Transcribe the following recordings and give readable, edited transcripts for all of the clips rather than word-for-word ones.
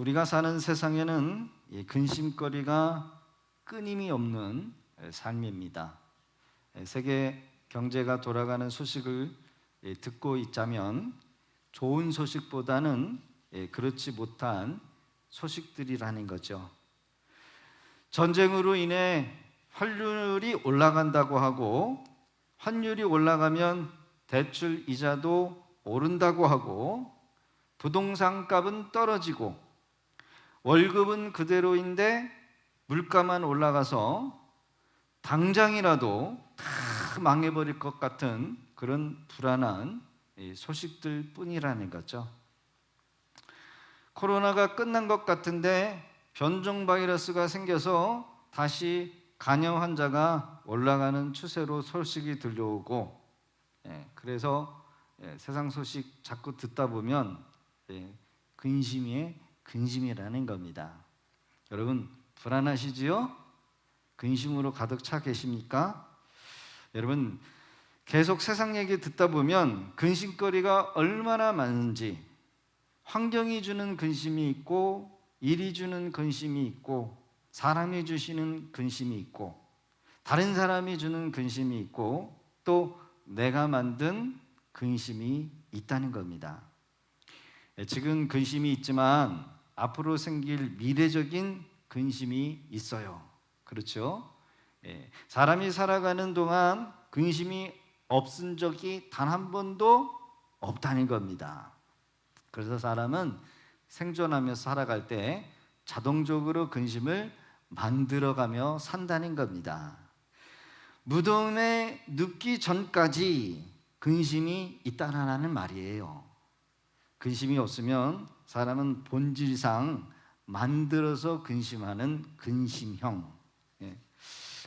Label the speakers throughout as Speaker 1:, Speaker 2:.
Speaker 1: 우리가 사는 세상에는 근심거리가 끊임이 없는 삶입니다. 세계 경제가 돌아가는 소식을 듣고 있자면 좋은 소식보다는 그렇지 못한 소식들이라는 거죠. 전쟁으로 인해 환율이 올라간다고 하고, 환율이 올라가면 대출 이자도 오른다고 하고, 부동산 값은 떨어지고, 월급은 그대로인데 물가만 올라가서 당장이라도 다 망해버릴 것 같은 그런 불안한 소식들 뿐이라는 거죠. 코로나가 끝난 것 같은데 변종 바이러스가 생겨서 다시 간염 환자가 올라가는 추세로 소식이 들려오고, 그래서 세상 소식 자꾸 듣다 보면 근심에 근심이라는 겁니다. 여러분 불안하시지요? 근심으로 가득 차 계십니까? 여러분 계속 세상 얘기 듣다 보면 근심거리가 얼마나 많은지, 환경이 주는 근심이 있고, 일이 주는 근심이 있고, 사람이 주시는 근심이 있고, 다른 사람이 주는 근심이 있고, 또 내가 만든 근심이 있다는 겁니다. 지금 근심이 있지만 앞으로 생길 미래적인 근심이 있어요. 그렇죠? 사람이 살아가는 동안 근심이 없은 적이 단 한 번도 없다는 겁니다. 그래서 사람은 생존하면서 살아갈 때 자동적으로 근심을 만들어가며 산다는 겁니다. 무덤에 눕기 전까지 근심이 있다라는 말이에요. 근심이 없으면 사람은 본질상 만들어서 근심하는 근심형.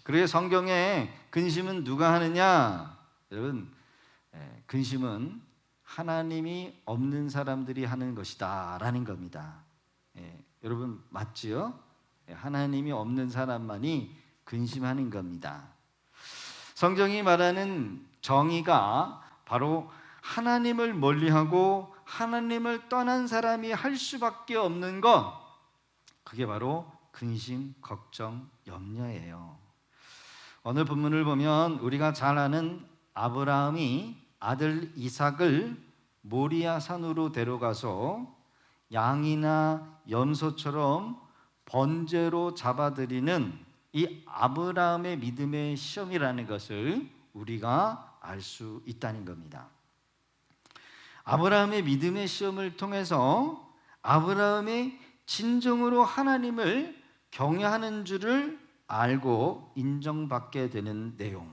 Speaker 1: 그래서 성경에 근심은 누가 하느냐? 여러분, 근심은 하나님이 없는 사람들이 하는 것이다 라는 겁니다. 여러분 맞지요? 하나님이 없는 사람만이 근심하는 겁니다. 성경이 말하는 정의가 바로 하나님을 멀리하고 하나님을 떠난 사람이 할 수밖에 없는 것, 그게 바로 근심, 걱정, 염려예요. 오늘 본문을 보면 우리가 잘 아는 아브라함이 아들 이삭을 모리아 산으로 데려가서 양이나 염소처럼 번제로 잡아들이는 이 아브라함의 믿음의 시험이라는 것을 우리가 알 수 있다는 겁니다. 아브라함의 믿음의 시험을 통해서 아브라함이 진정으로 하나님을 경외하는 줄을 알고 인정받게 되는 내용,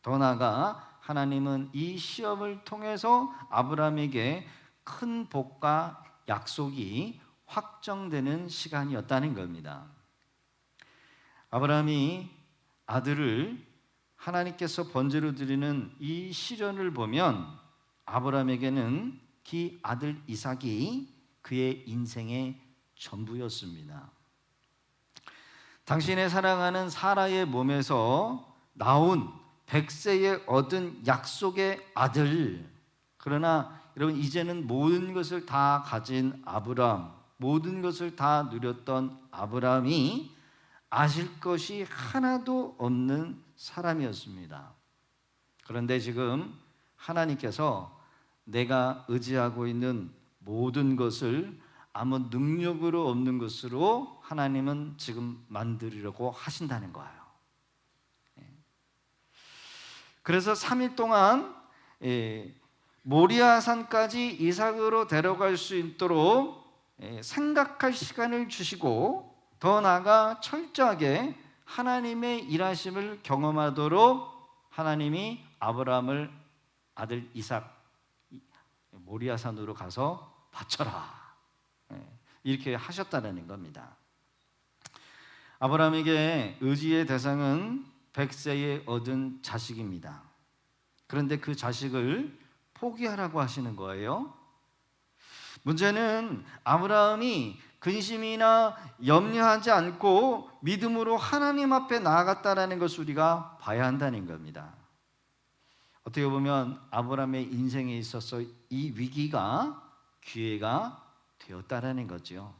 Speaker 1: 더 나아가 하나님은 이 시험을 통해서 아브라함에게 큰 복과 약속이 확정되는 시간이었다는 겁니다. 아브라함이 아들을 하나님께서 번제로 드리는 이 시련을 보면 아브라함에게는 그 아들 이삭이 그의 인생의 전부였습니다. 당신의 사랑하는 사라의 몸에서 나온 100세에 얻은 약속의 아들, 그러나 여러분 이제는 모든 것을 다 가진 아브라함, 모든 것을 다 누렸던 아브라함이 아실 것이 하나도 없는 사람이었습니다. 그런데 지금 하나님께서 내가 의지하고 있는 모든 것을 아무 능력으로 없는 것으로 하나님은 지금 만들려고 하신다는 거예요. 그래서 3일 동안 모리아산까지 이삭으로 데려갈 수 있도록 생각할 시간을 주시고, 더 나아가 철저하게 하나님의 일하심을 경험하도록 하나님이 아브라함을 아들 이삭 모리아산으로 가서 바쳐라, 이렇게 하셨다는 겁니다. 아브라함에게 의지의 대상은 100세에 얻은 자식입니다. 그런데 그 자식을 포기하라고 하시는 거예요. 문제는 아브라함이 근심이나 염려하지 않고 믿음으로 하나님 앞에 나아갔다는 것을 우리가 봐야 한다는 겁니다. 어떻게 보면 아브라함의 인생에 있어서 이 위기가 기회가 되었다라는 거죠.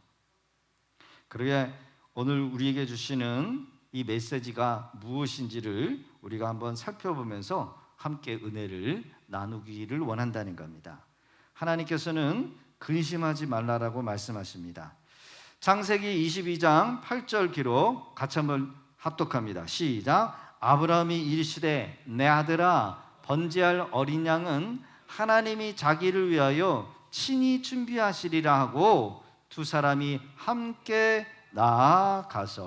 Speaker 1: 그러게 오늘 우리에게 주시는 이 메시지가 무엇인지를 우리가 한번 살펴보면서 함께 은혜를 나누기를 원한다는 겁니다. 하나님께서는 근심하지 말라라고 말씀하십니다. 창세기 22장 8절 기록 같이 한번 합독합니다. 시작. 아브라함이 이르시되 내 아들아 번제할 어린 양은 하나님이 자기를 위하여 친히 준비하시리라 하고 두 사람이 함께 나아가서.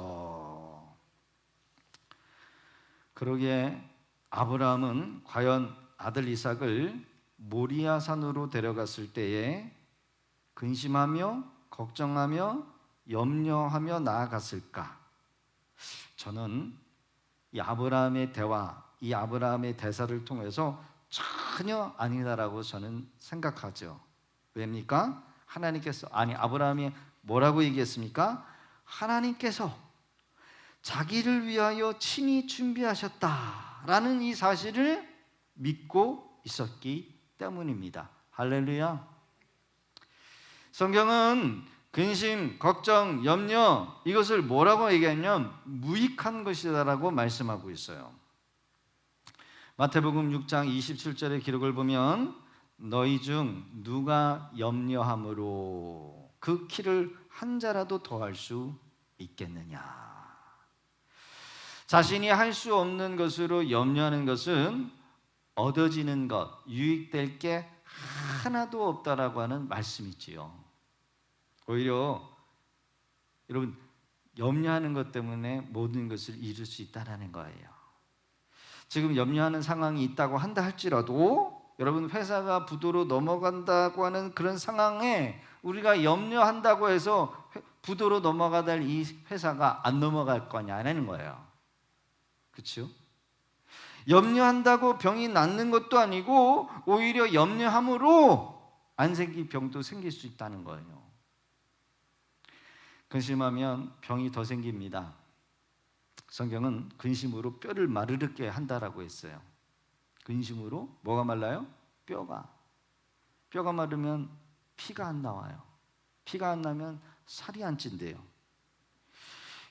Speaker 1: 그러기에 아브라함은 과연 아들 이삭을 모리아 산으로 데려갔을 때에 근심하며 걱정하며 염려하며 나아갔을까? 저는 이 아브라함의 대화, 이 아브라함의 대사를 통해서 전혀 아니다라고 저는 생각하죠. 왜입니까? 하나님께서, 아브라함이 뭐라고 얘기했습니까? 하나님께서 자기를 위하여 친히 준비하셨다라는 이 사실을 믿고 있었기 때문입니다. 할렐루야. 성경은 근심, 걱정, 염려 이것을 뭐라고 얘기하냐면 무익한 것이다라고 말씀하고 있어요. 마태복음 6장 27절의 기록을 보면 너희 중 누가 염려함으로 그 키를 한 자라도 더할 수 있겠느냐. 자신이 할 수 없는 것으로 염려하는 것은 얻어지는 것, 유익될 게 하나도 없다라고 하는 말씀이지요. 오히려 여러분 염려하는 것 때문에 모든 것을 이룰 수 있다라는 거예요. 지금 염려하는 상황이 있다고 한다 할지라도 여러분 회사가 부도로 넘어간다고 하는 그런 상황에 우리가 염려한다고 해서 부도로 넘어가야 될 이 회사가 안 넘어갈 거냐는 거예요. 그렇죠? 염려한다고 병이 낫는 것도 아니고 오히려 염려함으로 안 생길 병도 생길 수 있다는 거예요. 근심하면 병이 더 생깁니다. 성경은 근심으로 뼈를 마르게 한다라고 했어요. 근심으로 뭐가 말라요? 뼈가 마르면 피가 안 나와요. 피가 안 나면 살이 안 찐대요.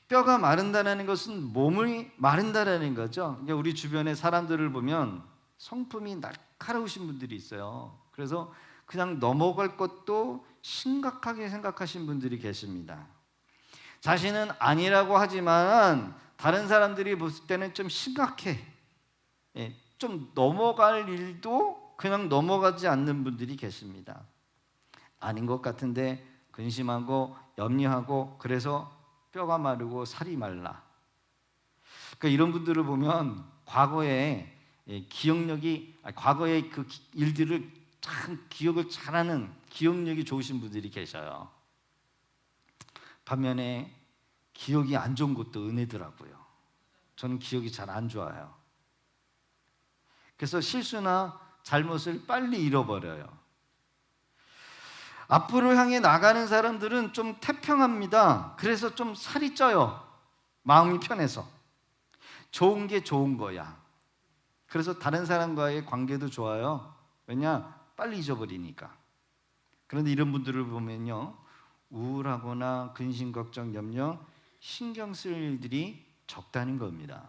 Speaker 1: 뼈가 마른다는 것은 몸이 마른다는 거죠. 그러니까 우리 주변의 사람들을 보면 성품이 날카로우신 분들이 있어요. 그래서 그냥 넘어갈 것도 심각하게 생각하신 분들이 계십니다. 자신은 아니라고 하지만 다른 사람들이 봤을 때는 좀 심각해. 좀 넘어갈 일도 그냥 넘어가지 않는 분들이 계십니다. 아닌 것 같은데 근심하고 염려하고 그래서 뼈가 마르고 살이 말라. 그러니까 이런 분들을 보면 과거에 기억력이, 과거의 그 일들을 참 기억을 잘하는 기억력이 좋으신 분들이 계셔요. 반면에 기억이 안 좋은 것도 은혜더라고요. 저는 기억이 잘 안 좋아요. 그래서 실수나 잘못을 빨리 잃어버려요. 앞으로 향해 나가는 사람들은 좀 태평합니다. 그래서 좀 살이 쪄요. 마음이 편해서. 좋은 게 좋은 거야. 그래서 다른 사람과의 관계도 좋아요. 왜냐? 빨리 잊어버리니까. 그런데 이런 분들을 보면요, 우울하거나 근심, 걱정, 염려, 신경 쓸 일들이 적다는 겁니다.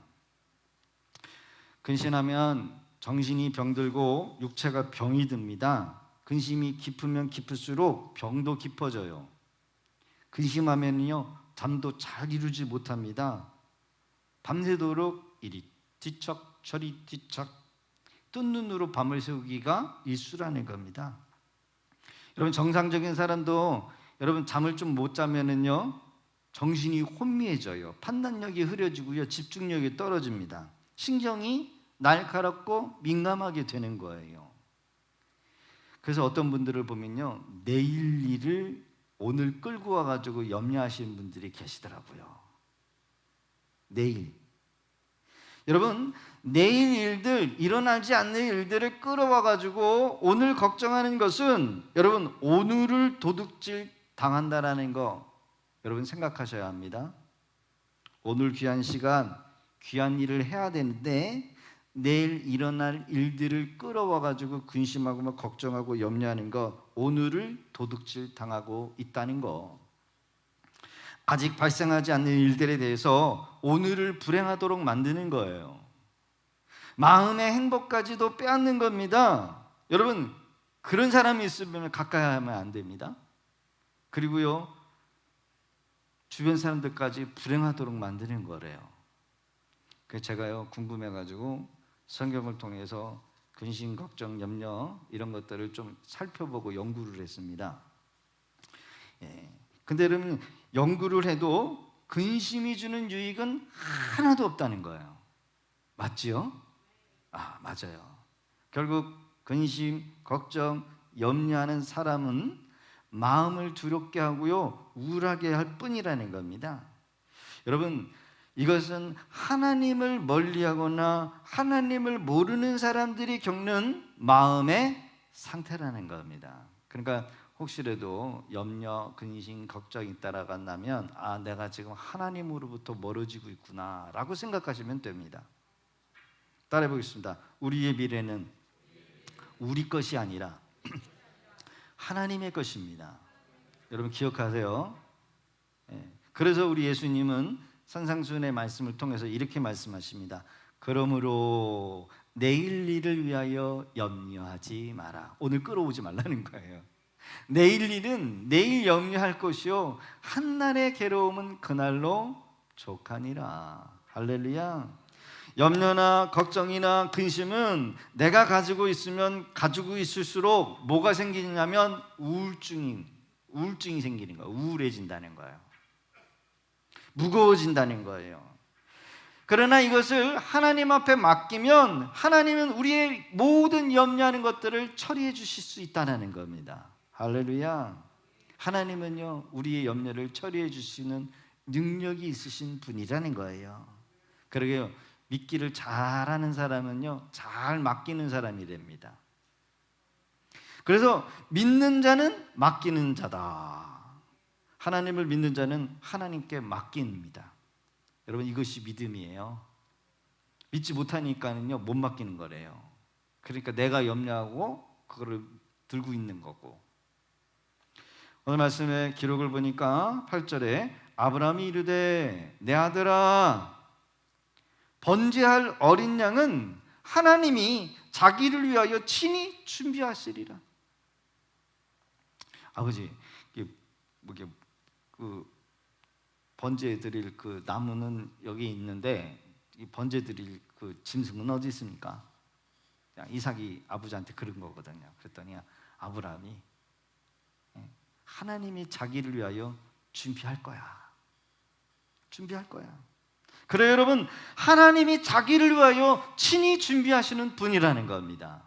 Speaker 1: 근심하면 정신이 병들고 육체가 병이 듭니다. 근심이 깊으면 깊을수록 병도 깊어져요. 근심하면요 잠도 잘 이루지 못합니다. 밤새도록 이리 뒤척 저리 뒤척 뜬 눈으로 밤을 새우기가 일수라는 겁니다. 여러분 정상적인 사람도 여러분 잠을 좀 못 자면은요 정신이 혼미해져요. 판단력이 흐려지고요 집중력이 떨어집니다. 신경이 날카롭고 민감하게 되는 거예요. 그래서 어떤 분들을 보면요 내일 일을 오늘 끌고 와가지고 염려하시는 분들이 계시더라고요. 내일 여러분 내일 일들, 일어나지 않는 일들을 끌어와가지고 오늘 걱정하는 것은 여러분 오늘을 도둑질 당한다라는 거 여러분 생각하셔야 합니다. 오늘 귀한 시간 귀한 일을 해야 되는데 내일 일어날 일들을 끌어와가지고 근심하고 막 걱정하고 염려하는 거 오늘을 도둑질 당하고 있다는 거. 아직 발생하지 않는 일들에 대해서 오늘을 불행하도록 만드는 거예요. 마음의 행복까지도 빼앗는 겁니다. 여러분, 그런 사람이 있으면 가까이 하면 안 됩니다. 그리고요, 주변 사람들까지 불행하도록 만드는 거래요. 그래서 제가요, 궁금해가지고 성경을 통해서 근심, 걱정, 염려 이런 것들을 좀 살펴보고 연구를 했습니다. 근데 여러분, 연구를 해도 근심이 주는 유익은 하나도 없다는 거예요. 맞지요? 맞아요. 결국 근심, 걱정, 염려하는 사람은 마음을 두렵게 하고요, 우울하게 할 뿐이라는 겁니다. 여러분, 이것은 하나님을 멀리하거나 하나님을 모르는 사람들이 겪는 마음의 상태라는 겁니다. 그러니까 혹시라도 염려, 근심, 걱정이 있다라고 한다면 내가 지금 하나님으로부터 멀어지고 있구나 라고 생각하시면 됩니다. 따라해 보겠습니다. 우리의 미래는 우리 것이 아니라 하나님의 것입니다. 여러분 기억하세요. 그래서 우리 예수님은 산상수훈의 말씀을 통해서 이렇게 말씀하십니다. 그러므로 내일 일을 위하여 염려하지 마라. 오늘 끌어오지 말라는 거예요. 내일 일은 내일 염려할 것이요 한날의 괴로움은 그날로 족하니라. 할렐루야. 염려나 걱정이나 근심은 내가 가지고 있으면 가지고 있을수록 뭐가 생기냐면 우울증이 생기는 거예요. 우울해진다는 거예요. 무거워진다는 거예요. 그러나 이것을 하나님 앞에 맡기면 하나님은 우리의 모든 염려하는 것들을 처리해 주실 수 있다는 겁니다. 할렐루야. 하나님은요, 우리의 염려를 처리해 주시는 능력이 있으신 분이라는 거예요. 그러게요, 믿기를 잘하는 사람은요, 잘 맡기는 사람이 됩니다. 그래서 믿는 자는 맡기는 자다. 하나님을 믿는 자는 하나님께 맡깁니다. 여러분, 이것이 믿음이에요. 믿지 못하니까는요, 못 맡기는 거래요. 그러니까 내가 염려하고 그거를 들고 있는 거고. 오늘 말씀의 기록을 보니까 8절에 아브라함이 이르되 내 아들아, 번제할 어린 양은 하나님이 자기를 위하여 친히 준비하시리라. 아버지, 그 번제 드릴 그 나무는 여기 있는데 이 번제 드릴 그 짐승은 어디 있습니까? 이삭이 아버지한테 그런 거거든요. 그랬더니 아브라함이 하나님이 자기를 위하여 준비할 거야. 준비할 거야. 그래요, 여러분, 하나님이 자기를 위하여 친히 준비하시는 분이라는 겁니다.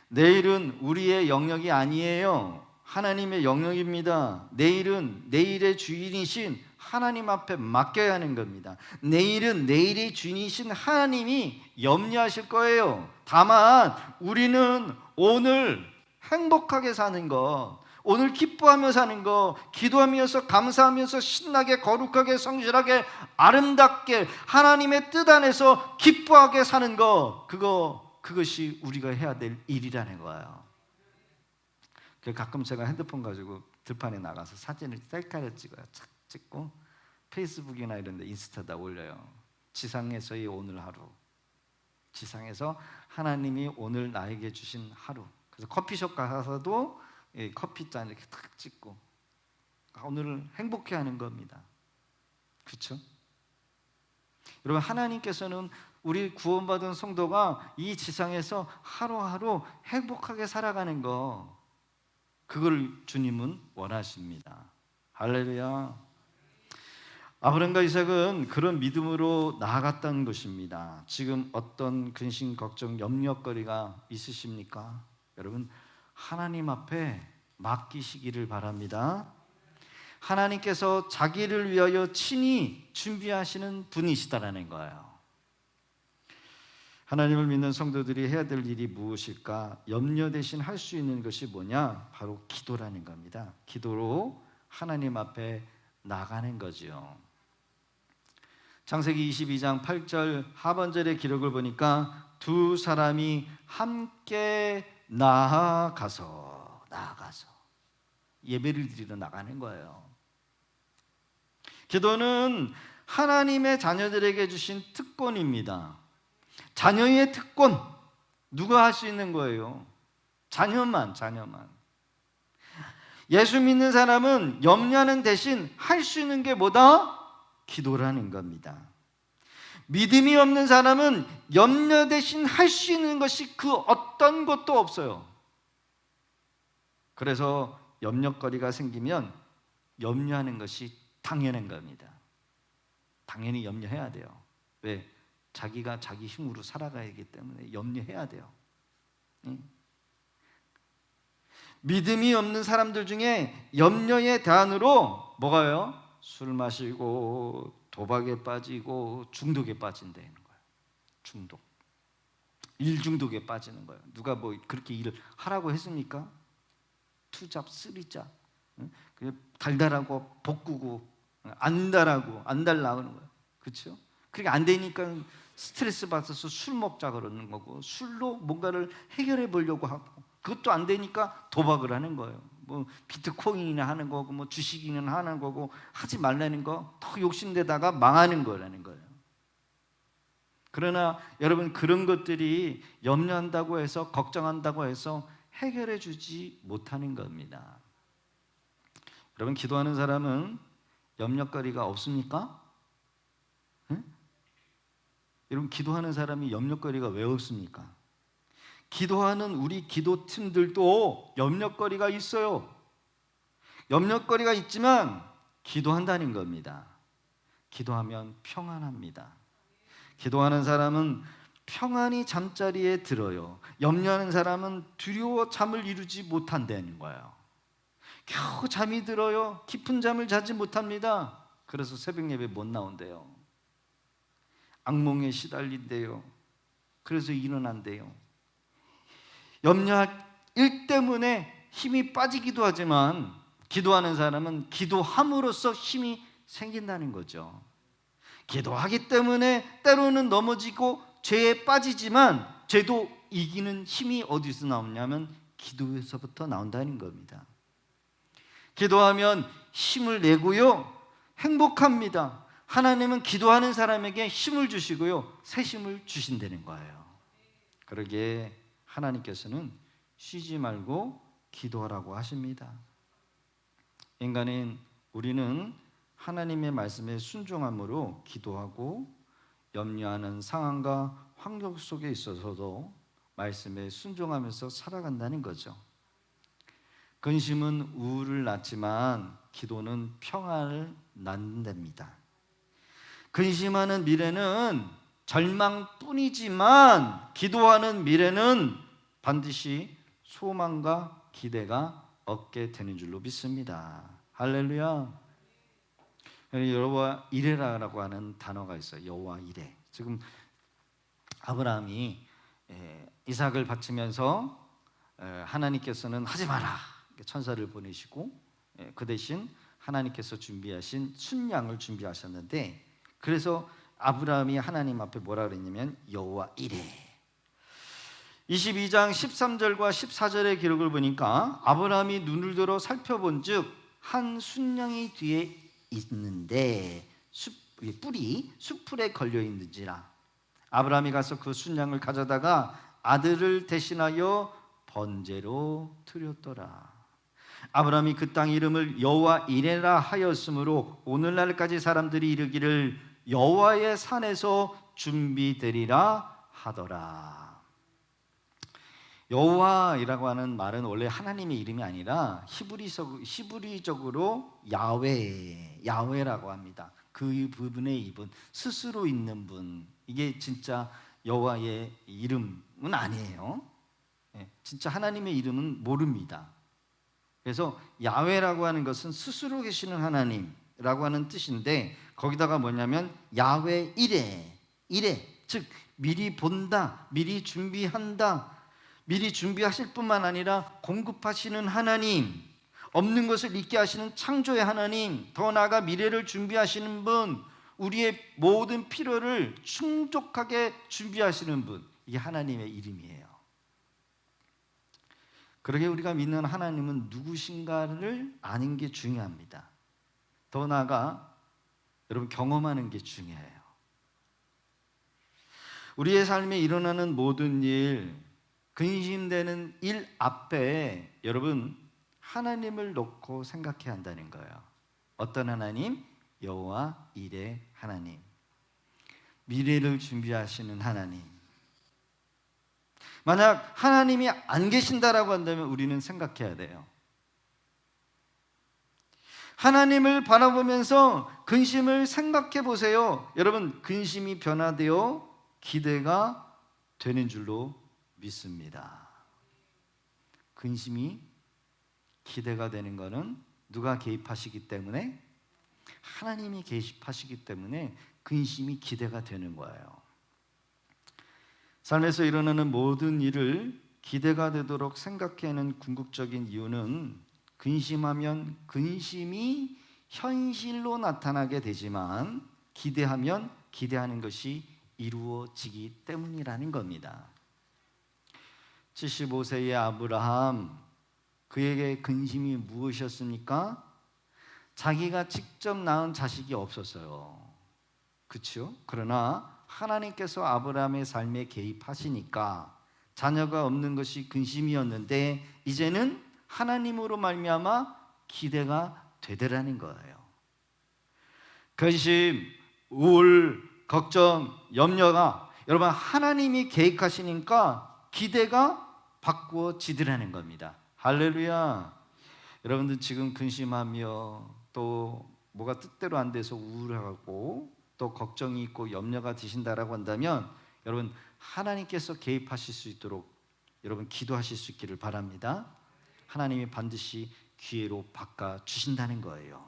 Speaker 1: 내일은 우리의 영역이 아니에요. 하나님의 영역입니다. 내일은 내일의 주인이신 하나님 앞에 맡겨야 하는 겁니다. 내일은 내일의 주인이신 하나님이 염려하실 거예요. 다만 우리는 오늘 행복하게 사는 것, 오늘 기뻐하며 사는 거, 기도하면서 감사하면서 신나게 거룩하게 성실하게 아름답게 하나님의 뜻 안에서 기뻐하게 사는 거, 그것이 우리가 해야 될 일이라는 거예요. 가끔 제가 핸드폰 가지고 들판에 나가서 사진을 셀카를 찍어요. 착 찍고 페이스북이나 이런 데 인스타다 올려요. 지상에서의 오늘 하루, 지상에서 하나님이 오늘 나에게 주신 하루. 그래서 커피숍 가서도 커피잔 이렇게 탁 찍고 오늘을 행복해 하는 겁니다. 그렇죠? 여러분, 하나님께서는 우리 구원받은 성도가 이 지상에서 하루하루 행복하게 살아가는 거, 그걸 주님은 원하십니다. 할렐루야. 아브라함과 이삭은 그런 믿음으로 나아갔던 것입니다. 지금 어떤 근심, 걱정, 염려거리가 있으십니까? 여러분, 하나님 앞에 맡기시기를 바랍니다. 하나님께서 자기를 위하여 친히 준비하시는 분이시다라는 거예요. 하나님을 믿는 성도들이 해야 될 일이 무엇일까? 염려 대신 할 수 있는 것이 뭐냐? 바로 기도라는 겁니다. 기도로 하나님 앞에 나가는 거죠. 창세기 22장 8절 하반절의 기록을 보니까 두 사람이 함께 나아가서 예배를 드리러 나가는 거예요. 기도는 하나님의 자녀들에게 주신 특권입니다. 자녀의 특권, 누가 할 수 있는 거예요? 자녀만. 예수 믿는 사람은 염려하는 대신 할 수 있는 게 뭐다? 기도라는 겁니다. 믿음이 없는 사람은 염려 대신 할 수 있는 것이 그 어떤 것도 없어요. 그래서 염려거리가 생기면 염려하는 것이 당연한 겁니다. 당연히 염려해야 돼요. 왜? 자기가 자기 힘으로 살아가야 하기 때문에 염려해야 돼요. 믿음이 없는 사람들 중에 염려의 대안으로 뭐가요? 술 마시고 도박에 빠지고 중독에 빠진다는 거예요. 중독. 일 중독에 빠지는 거예요. 누가 뭐 그렇게 일을 하라고 했습니까? 투잡, 쓰리잡. 달달하고 볶고 안 달라고 하는 거예요. 그렇죠? 그렇게 안 되니까 스트레스 받아서 술 먹자 그러는 거고, 술로 뭔가를 해결해 보려고 하고, 그것도 안 되니까 도박을 하는 거예요. 뭐 비트코인이나 하는 거고, 뭐 주식이나 하는 거고, 하지 말라는 거 더 욕심내다가 망하는 거라는 거예요. 그러나 여러분, 그런 것들이 염려한다고 해서, 걱정한다고 해서 해결해 주지 못하는 겁니다. 여러분, 기도하는 사람은 염려거리가 없습니까? 응? 여러분, 기도하는 사람이 염려거리가 왜 없습니까? 기도하는 우리 기도팀들도 염려거리가 있어요. 염려거리가 있지만 기도한다는 겁니다. 기도하면 평안합니다. 기도하는 사람은 평안히 잠자리에 들어요. 염려하는 사람은 두려워 잠을 이루지 못한다는 거예요. 겨우 잠이 들어요. 깊은 잠을 자지 못합니다. 그래서 새벽 예배 못 나온대요. 악몽에 시달린대요. 그래서 일어난대요. 일 때문에 힘이 빠지기도 하지만 기도하는 사람은 기도함으로써 힘이 생긴다는 거죠. 기도하기 때문에 때로는 넘어지고 죄에 빠지지만 죄도 이기는 힘이 어디서 나오냐면 기도에서부터 나온다는 겁니다. 기도하면 힘을 내고요, 행복합니다. 하나님은 기도하는 사람에게 힘을 주시고요, 새 힘을 주신다는 거예요. 그러기에 하나님께서는 쉬지 말고 기도하라고 하십니다. 인간인 우리는 하나님의 말씀에 순종함으로 기도하고, 염려하는 상황과 환경 속에 있어서도 말씀에 순종하면서 살아간다는 거죠. 근심은 우울을 낳지만 기도는 평안을 낳는답니다. 근심하는 미래는 절망뿐이지만 기도하는 미래는 반드시 소망과 기대가 얻게 되는 줄로 믿습니다. 할렐루야. 여호와 이레라고 하는 단어가 있어요. 여호와 이레. 지금 아브라함이 이삭을 바치면서 하나님께서는 하지 마라, 천사를 보내시고 그 대신 하나님께서 준비하신 순양을 준비하셨는데, 그래서 아브라함이 하나님 앞에 뭐라 그랬냐면 여호와 이레. 22장 13절과 14절의 기록을 보니까 아브라함이 눈을 들어 살펴본즉 한 순양이 뒤에 있는데 뿔이 숯불에 걸려 있는지라. 아브라함이 가서 그 순양을 가져다가 아들을 대신하여 번제로 드렸더라. 아브라함이 그 땅 이름을 여호와 이레라 하였으므로 오늘날까지 사람들이 이르기를 여호와의 산에서 준비되리라 하더라. 여호와이라고 하는 말은 원래 하나님의 이름이 아니라 히브리적으로 야훼라고 합니다. 그 부분의 입은 스스로 있는 분, 이게 진짜 여호와의 이름은 아니에요. 진짜 하나님의 이름은 모릅니다. 그래서 야훼라고 하는 것은 스스로 계시는 하나님이라고 하는 뜻인데, 거기다가 뭐냐면 야훼 이레, 즉 미리 본다, 미리 준비한다, 미리 준비하실 뿐만 아니라 공급하시는 하나님, 없는 것을 있게 하시는 창조의 하나님, 더 나아가 미래를 준비하시는 분, 우리의 모든 필요를 충족하게 준비하시는 분, 이게 하나님의 이름이에요. 그러게 우리가 믿는 하나님은 누구신가를 아는 게 중요합니다. 더 나아가 여러분 경험하는 게 중요해요. 우리의 삶에 일어나는 모든 일, 근심되는 일 앞에 여러분 하나님을 놓고 생각해야 한다는 거예요. 어떤 하나님? 여호와 일의 하나님, 미래를 준비하시는 하나님. 만약 하나님이 안 계신다라고 한다면 우리는 생각해야 돼요. 하나님을 바라보면서 근심을 생각해 보세요. 여러분 근심이 변화되어 기대가 되는 줄로 믿습니다. 근심이 기대가 되는 것은 누가 개입하시기 때문에? 하나님이 개입하시기 때문에 근심이 기대가 되는 거예요. 삶에서 일어나는 모든 일을 기대가 되도록 생각하는 궁극적인 이유는 근심하면 근심이 현실로 나타나게 되지만 기대하면 기대하는 것이 이루어지기 때문이라는 겁니다. 75세의 아브라함, 그에게 근심이 무엇이었습니까? 자기가 직접 낳은 자식이 없었어요. 그렇죠? 그러나 하나님께서 아브라함의 삶에 개입하시니까 자녀가 없는 것이 근심이었는데 이제는 하나님으로 말미암아 기대가 되더라는 거예요. 근심, 우울, 걱정, 염려가 여러분 하나님이 계획하시니까 기대가 바꾸어지더라는 겁니다. 할렐루야. 여러분들 지금 근심하며 또 뭐가 뜻대로 안 돼서 우울하고 또 걱정이 있고 염려가 드신다라고 한다면 여러분 하나님께서 개입하실 수 있도록 여러분 기도하실 수 있기를 바랍니다. 하나님이 반드시 기회로 바꿔 주신다는 거예요.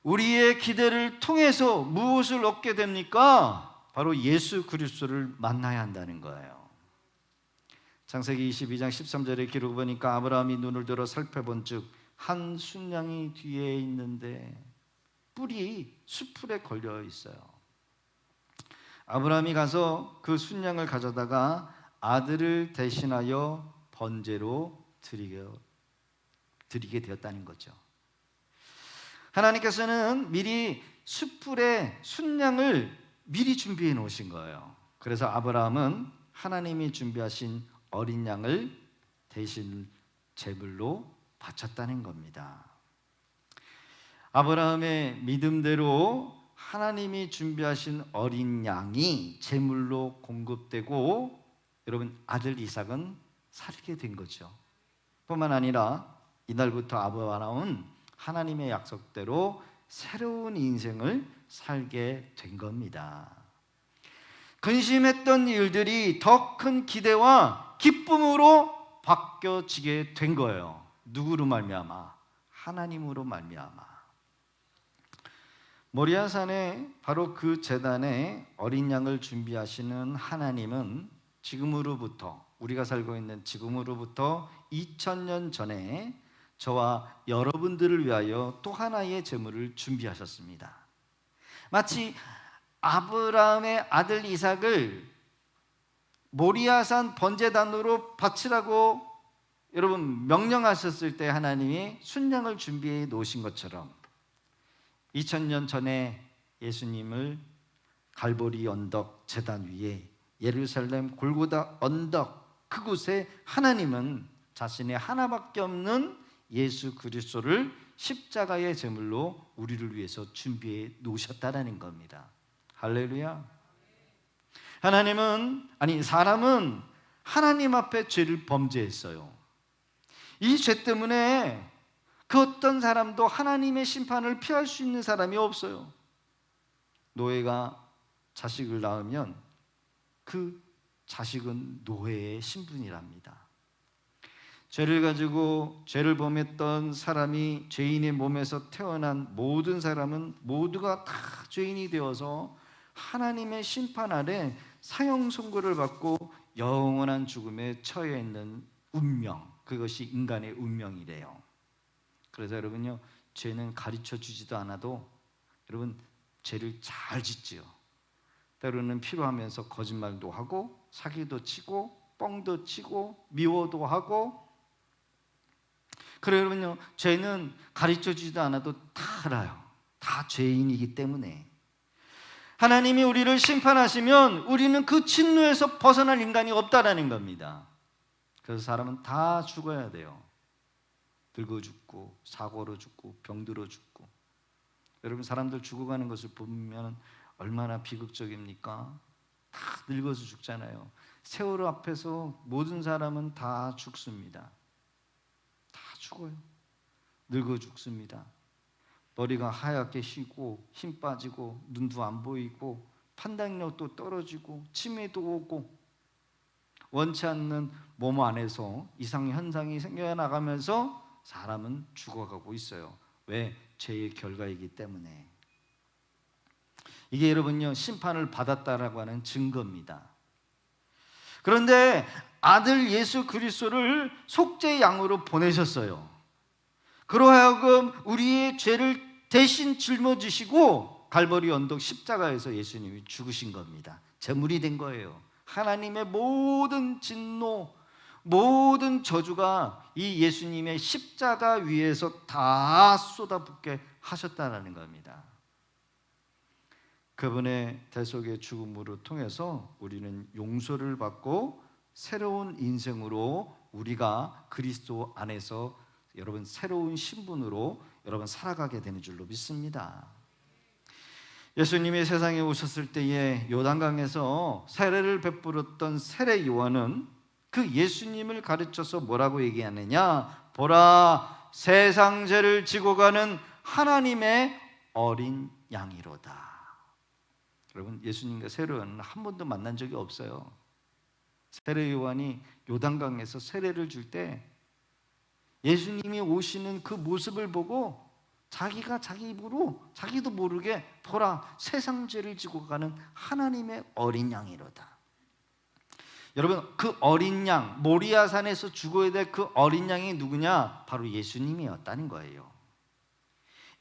Speaker 1: 우리의 기대를 통해서 무엇을 얻게 됩니까? 바로 예수 그리스도를 만나야 한다는 거예요. 창세기 22장 13절의 기록을 보니까 아브라함이 눈을 들어 살펴본즉 한 순양이 뒤에 있는데 뿔이 수풀에 걸려 있어요. 아브라함이 가서 그 순양을 가져다가 아들을 대신하여 번제로 드리게 되었다는 거죠. 하나님께서는 미리 수풀에 순양을 미리 준비해 놓으신 거예요. 그래서 아브라함은 하나님이 준비하신 어린 양을 대신 제물로 바쳤다는 겁니다. 아브라함의 믿음대로 하나님이 준비하신 어린 양이 제물로 공급되고 여러분 아들 이삭은 살게 된 거죠. 뿐만 아니라 이날부터 아브라함은 하나님의 약속대로 새로운 인생을 살게 된 겁니다. 근심했던 일들이 더 큰 기대와 기쁨으로 바뀌어지게 된 거예요. 누구로 말미암아? 하나님으로 말미암아. 모리아산에 바로 그 제단에 어린 양을 준비하시는 하나님은 지금으로부터 우리가 살고 있는 지금으로부터 2000년 전에 저와 여러분들을 위하여 또 하나의 제물을 준비하셨습니다. 마치 아브라함의 아들 이삭을 모리아산 번제단으로 바치라고 여러분 명령하셨을 때 하나님이 순양을 준비해 놓으신 것처럼 2000년 전에 예수님을 갈보리 언덕 제단 위에 예루살렘 골고다 언덕 그곳에 하나님은 자신의 하나밖에 없는 예수 그리스도를 십자가의 제물로 우리를 위해서 준비해 놓으셨다라는 겁니다. 할렐루야. 사람은 하나님 앞에 죄를 범죄했어요. 이 죄 때문에 그 어떤 사람도 하나님의 심판을 피할 수 있는 사람이 없어요. 노예가 자식을 낳으면 그 자식은 노예의 신분이랍니다. 죄를 가지고 죄를 범했던 사람이 죄인의 몸에서 태어난 모든 사람은 모두가 다 죄인이 되어서 하나님의 심판 아래 사형 선고를 받고 영원한 죽음에 처해 있는 운명, 그것이 인간의 운명이래요. 그래서 여러분요, 죄는 가르쳐 주지도 않아도 여러분 죄를 잘 짓지요. 때로는 필요하면서 거짓말도 하고 사기도 치고 뻥도 치고 미워도 하고. 그래 여러분요, 죄는 가르쳐 주지도 않아도 다 알아요. 다 죄인이기 때문에. 하나님이 우리를 심판하시면 우리는 그 진노에서 벗어날 인간이 없다라는 겁니다. 그래서 사람은 다 죽어야 돼요. 늙어 죽고 사고로 죽고 병들어 죽고. 여러분, 사람들 죽어가는 것을 보면 얼마나 비극적입니까? 다 늙어서 죽잖아요. 세월호 앞에서 모든 사람은 다 죽습니다. 다 죽어요. 늙어 죽습니다. 머리가 하얗게 휘고 힘 빠지고 눈도 안 보이고 판단력도 떨어지고 치매도 오고 원치 않는 몸 안에서 이상 현상이 생겨나가면서 사람은 죽어가고 있어요. 왜? 죄의 결과이기 때문에. 이게 여러분요, 심판을 받았다라고 하는 증거입니다. 그런데 아들 예수 그리스도를 속죄의 양으로 보내셨어요. 그러하여금 우리의 죄를 대신 짊어지시고 갈보리 언덕 십자가에서 예수님이 죽으신 겁니다. 제물이 된 거예요. 하나님의 모든 진노, 모든 저주가 이 예수님의 십자가 위에서 다 쏟아붓게 하셨다는 겁니다. 그분의 대속의 죽음으로 통해서 우리는 용서를 받고 새로운 인생으로 우리가 그리스도 안에서 여러분 새로운 신분으로 여러분 살아가게 되는 줄로 믿습니다. 예수님이 세상에 오셨을 때에 요단강에서 세례를 베풀었던 세례 요한은 그 예수님을 가르쳐서 뭐라고 얘기하느냐? 보라, 세상 죄를 지고 가는 하나님의 어린 양이로다. 여러분, 예수님과 세례 요한은 한 번도 만난 적이 없어요. 세례 요한이 요단강에서 세례를 줄 때 예수님이 오시는 그 모습을 보고 자기가 자기 입으로 자기도 모르게 보라, 세상 죄를 지고 가는 하나님의 어린 양이로다. 여러분, 그 어린 양, 모리아산에서 죽어야 될 그 어린 양이 누구냐? 바로 예수님이었다는 거예요.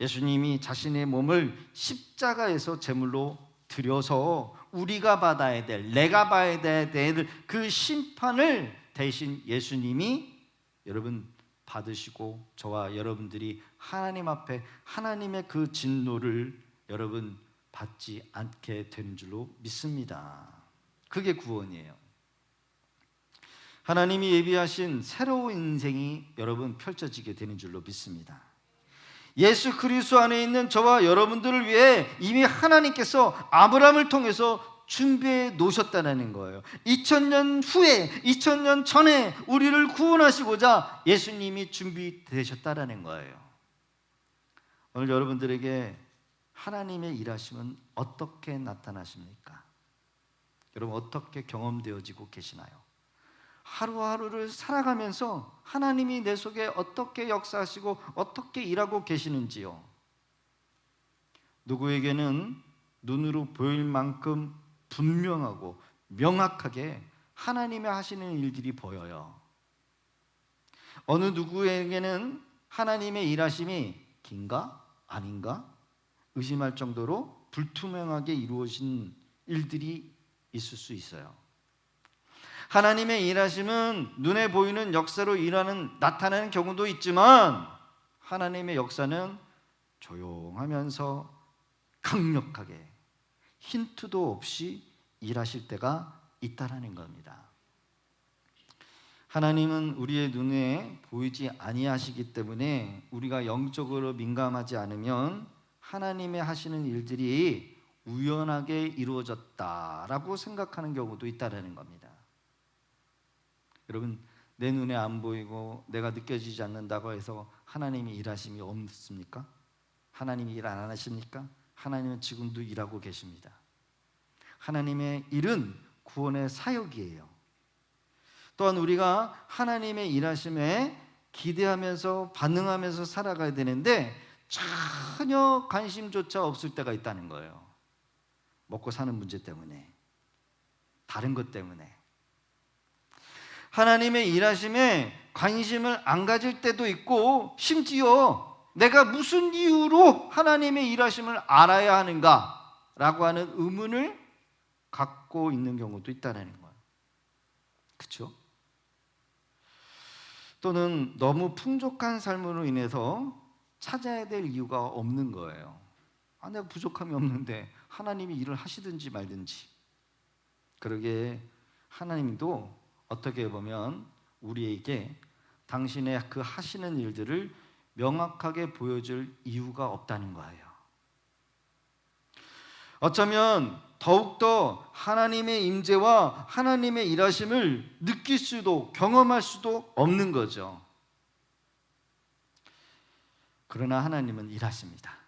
Speaker 1: 예수님이 자신의 몸을 십자가에서 제물로 드려서 우리가 받아야 될, 내가 받아야 될 그 심판을 대신 예수님이 여러분 받으시고 저와 여러분들이 하나님 앞에 하나님의 그 진노를 여러분 받지 않게 되는 줄로 믿습니다. 그게 구원이에요. 하나님이 예비하신 새로운 인생이 여러분 펼쳐지게 되는 줄로 믿습니다. 예수 그리스도 안에 있는 저와 여러분들을 위해 이미 하나님께서 아브라함을 통해서 준비해 놓으셨다는 거예요. 2000년 후에, 2000년 전에 우리를 구원하시고자 예수님이 준비되셨다는 거예요. 오늘 여러분들에게 하나님의 일하심은 어떻게 나타나십니까? 여러분, 어떻게 경험되어지고 계시나요? 하루하루를 살아가면서 하나님이 내 속에 어떻게 역사하시고 어떻게 일하고 계시는지요? 누구에게는 눈으로 보일 만큼 분명하고 명확하게 하나님의 하시는 일들이 보여요. 어느 누구에게는 하나님의 일하심이 긴가 아닌가 의심할 정도로 불투명하게 이루어진 일들이 있을 수 있어요. 하나님의 일하심은 눈에 보이는 역사로 나타나는 경우도 있지만 하나님의 역사는 조용하면서 강력하게 힌트도 없이 일하실 때가 있다라는 겁니다. 하나님은 우리의 눈에 보이지 아니하시기 때문에 우리가 영적으로 민감하지 않으면 하나님의 하시는 일들이 우연하게 이루어졌다라고 생각하는 경우도 있다라는 겁니다. 여러분, 내 눈에 안 보이고 내가 느껴지지 않는다고 해서 하나님이 일하심이 없습니까? 하나님이 일 안 하십니까? 하나님은 지금도 일하고 계십니다. 하나님의 일은 구원의 사역이에요. 또한 우리가 하나님의 일하심에 기대하면서 반응하면서 살아가야 되는데 전혀 관심조차 없을 때가 있다는 거예요. 먹고 사는 문제 때문에, 다른 것 때문에. 하나님의 일하심에 관심을 안 가질 때도 있고 심지어 내가 무슨 이유로 하나님의 일하심을 알아야 하는가라고 하는 의문을 갖고 있는 경우도 있다는 거예요. 그렇죠? 또는 너무 풍족한 삶으로 인해서 찾아야 될 이유가 없는 거예요. 내가 부족함이 없는데 하나님이 일을 하시든지 말든지. 그러게 하나님도 어떻게 보면 우리에게 당신의 그 하시는 일들을 명확하게 보여줄 이유가 없다는 거예요. 어쩌면 더욱더 하나님의 임재와 하나님의 일하심을 느낄 수도 경험할 수도 없는 거죠. 그러나 하나님은 일하십니다.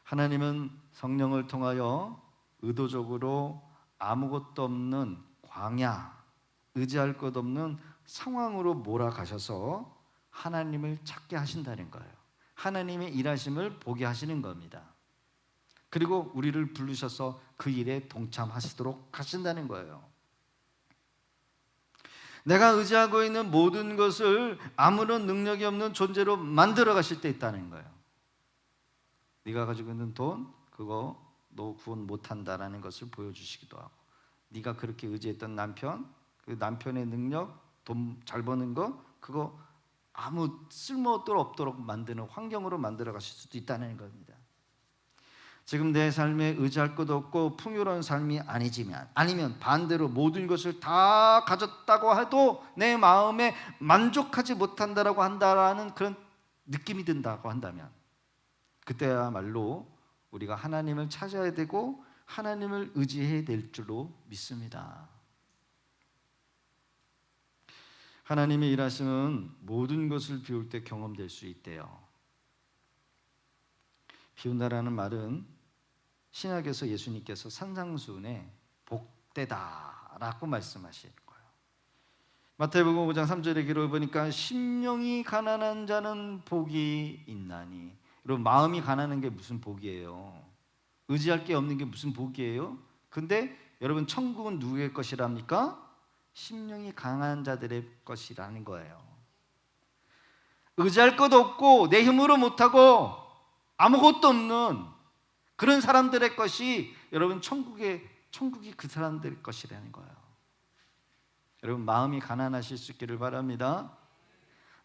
Speaker 1: 하나님은 성령을 통하여 의도적으로 아무것도 없는 광야, 의지할 것 없는 상황으로 몰아가셔서 하나님을 찾게 하신다는 거예요. 하나님의 일하심을 보게 하시는 겁니다. 그리고 우리를 부르셔서 그 일에 동참하시도록 하신다는 거예요. 내가 의지하고 있는 모든 것을 아무런 능력이 없는 존재로 만들어 가실 때 있다는 거예요. 네가 가지고 있는 돈, 그거 너 구원 못한다라는 것을 보여주시기도 하고, 네가 그렇게 의지했던 남편, 그 남편의 능력, 돈 잘 버는 거, 그거 아무 쓸모도 없도록 만드는 환경으로 만들어 가실 수도 있다는 겁니다. 지금 내 삶에 의지할 것도 없고 풍요로운 삶이 아니면 반대로 모든 것을 다 가졌다고 해도 내 마음에 만족하지 못한다라고 한다라는 그런 느낌이 든다고 한다면, 그때야말로 우리가 하나님을 찾아야 되고 하나님을 의지해야 될 줄로 믿습니다. 하나님의 일하심은 모든 것을 비울 때 경험될 수 있대요. 비운다라는 말은 신약에서 예수님께서 산상수훈에 복되다라고 말씀하시는 거예요. 마태복음 5장 3절의 기록을 보니까 심령이 가난한 자는 복이 있나니. 여러분, 마음이 가난한 게 무슨 복이에요? 의지할 게 없는 게 무슨 복이에요? 근데 여러분, 천국은 누구의 것이랍니까? 심령이 강한 자들의 것이라는 거예요. 의지할 것도 없고 내 힘으로 못하고 아무것도 없는 그런 사람들의 것이, 여러분, 천국이 그 사람들의 것이라는 거예요. 여러분, 마음이 가난하실 수 있기를 바랍니다.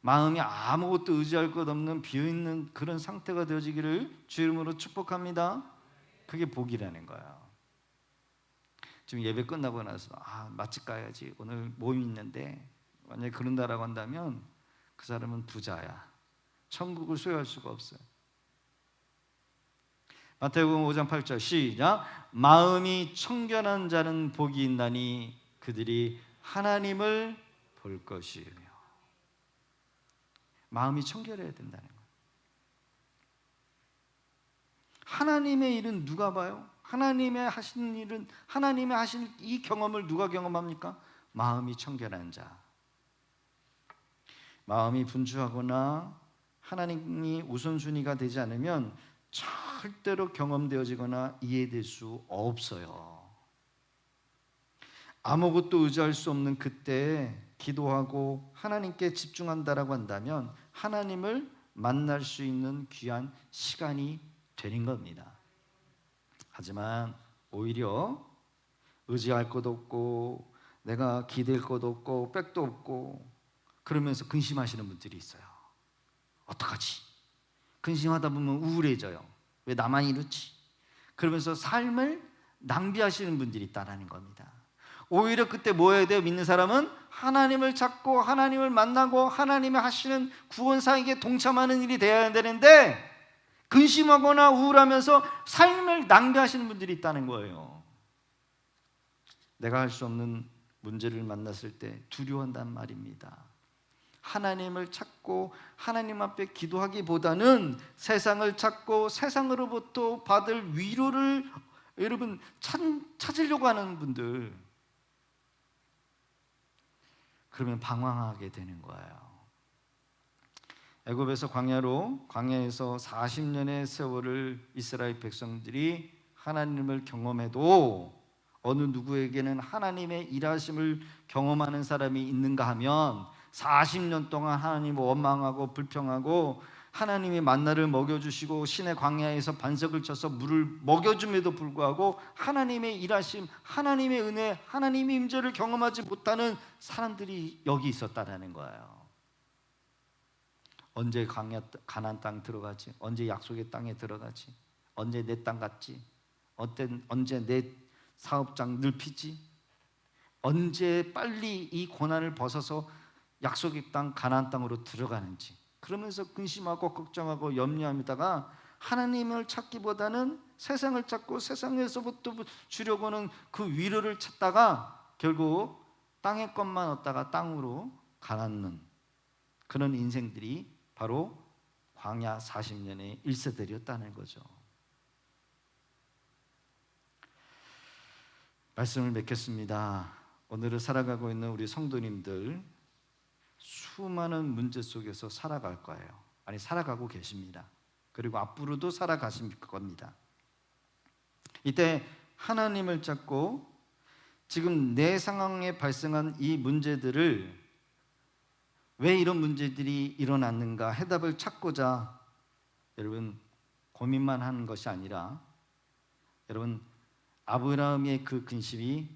Speaker 1: 마음이 아무것도 의지할 것 없는 비어있는 그런 상태가 되어지기를 주 이름으로 축복합니다. 그게 복이라는 거예요. 지금 예배 끝나고 나서 맛집 가야지, 오늘 모임 있는데, 만약에 그런다라고 한다면 그 사람은 부자야. 천국을 소유할 수가 없어요. 마태복음 5장 8절 시작. 마음이 청결한 자는 복이 있나니 그들이 하나님을 볼 것이며. 마음이 청결해야 된다는 거예요. 하나님의 일은 누가 봐요? 하나님의 하시는 일은, 하나님의 하신 이 경험을 누가 경험합니까? 마음이 청결한 자. 마음이 분주하거나 하나님이 우선순위가 되지 않으면 절대로 경험되어지거나 이해될 수 없어요. 아무것도 의지할 수 없는 그때 기도하고 하나님께 집중한다라고 한다면 하나님을 만날 수 있는 귀한 시간이 되는 겁니다. 하지만 오히려 의지할 것도 없고 내가 기댈 것도 없고 백도 없고 그러면서 근심하시는 분들이 있어요. 어떡하지? 근심하다 보면 우울해져요. 왜 나만 이렇지? 그러면서 삶을 낭비하시는 분들이 있다는 겁니다. 오히려 그때 뭐 해야 돼요? 믿는 사람은 하나님을 찾고 하나님을 만나고 하나님이 하시는 구원사에게 동참하는 일이 되어야 되는데, 근심하거나 우울하면서 삶을 낭비하시는 분들이 있다는 거예요. 내가 할 수 없는 문제를 만났을 때 두려워한단 말입니다. 하나님을 찾고 하나님 앞에 기도하기보다는 세상을 찾고 세상으로부터 받을 위로를 여러분 찾으려고 하는 분들, 그러면 방황하게 되는 거예요. 애굽에서 광야에서 40년의 세월을 이스라엘 백성들이 하나님을 경험해도 어느 누구에게는 하나님의 일하심을 경험하는 사람이 있는가 하면 40년 동안 하나님을 원망하고 불평하고 하나님이 만나를 먹여주시고 신의 광야에서 반석을 쳐서 물을 먹여줌에도 불구하고 하나님의 일하심, 하나님의 은혜, 하나님의 임재를 경험하지 못하는 사람들이 여기 있었다는 거예요. 언제 가나안 땅 들어가지? 언제 약속의 땅에 들어가지? 언제 내 땅 갖지? 언제 내 사업장 넓히지? 언제 빨리 이 고난을 벗어서 약속의 땅 가나안 땅으로 들어가는지, 그러면서 근심하고 걱정하고 염려합니다가 하나님을 찾기보다는 세상을 찾고 세상에서부터 주려고는 그 위로를 찾다가 결국 땅의 것만 얻다가 땅으로 가라앉는 그런 인생들이 바로 광야 40년의 1세들이었다는 거죠. 말씀을 맺겠습니다. 오늘을 살아가고 있는 우리 성도님들, 수많은 문제 속에서 살아갈 거예요. 아니, 살아가고 계십니다. 그리고 앞으로도 살아가실 겁니다. 이때 하나님을 찾고 지금 내 상황에 발생한 이 문제들을, 왜 이런 문제들이 일어났는가 해답을 찾고자 여러분 고민만 하는 것이 아니라, 여러분 아브라함의 그 근심이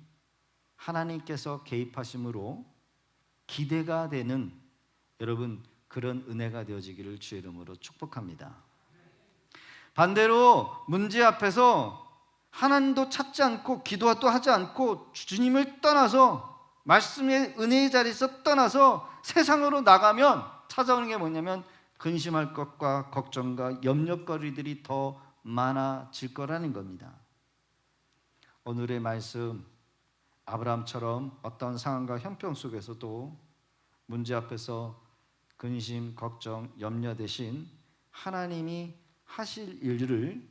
Speaker 1: 하나님께서 개입하심으로 기대가 되는 여러분 그런 은혜가 되어지기를 주의 이름으로 축복합니다. 반대로 문제 앞에서 하나님도 찾지 않고 기도도 하지 않고 주님을 떠나서 말씀의 은혜의 자리에서 떠나서 세상으로 나가면 찾아오는 게 뭐냐면 근심할 것과 걱정과 염려거리들이 더 많아질 거라는 겁니다. 오늘의 말씀, 아브라함처럼 어떤 상황과 형편 속에서도 문제 앞에서 근심, 걱정, 염려 대신 하나님이 하실 일을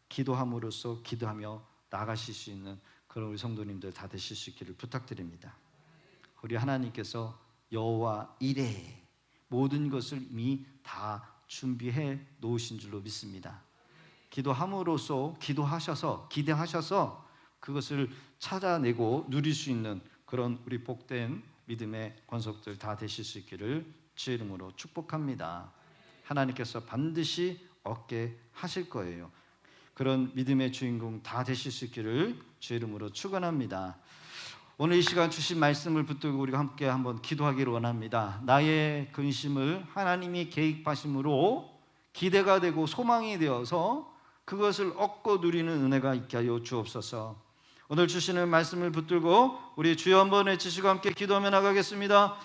Speaker 1: 기도함으로써 기도하며 나가실 수 있는 그런 우리 성도님들 다 되실 수 있기를 부탁드립니다. 우리 하나님께서 여호와 이레 모든 것을 이미 다 준비해 놓으신 줄로 믿습니다. 기도함으로써 기도하셔서 기대하셔서 그것을 찾아내고 누릴 수 있는 그런 우리 복된 믿음의 권속들 다 되실 수 있기를 주의 이름으로 축복합니다. 하나님께서 반드시 얻게 하실 거예요. 그런 믿음의 주인공 다 되실 수 있기를 주의 이름으로 축원합니다. 오늘 이 시간 주신 말씀을 붙들고 우리가 함께 한번 기도하기를 원합니다. 나의 근심을 하나님이 개입하심으로 기대가 되고 소망이 되어서 그것을 얻고 누리는 은혜가 있게 하여 주옵소서. 오늘 주시는 말씀을 붙들고 우리 주여 한번 외치시고 함께 기도하며 나가겠습니다.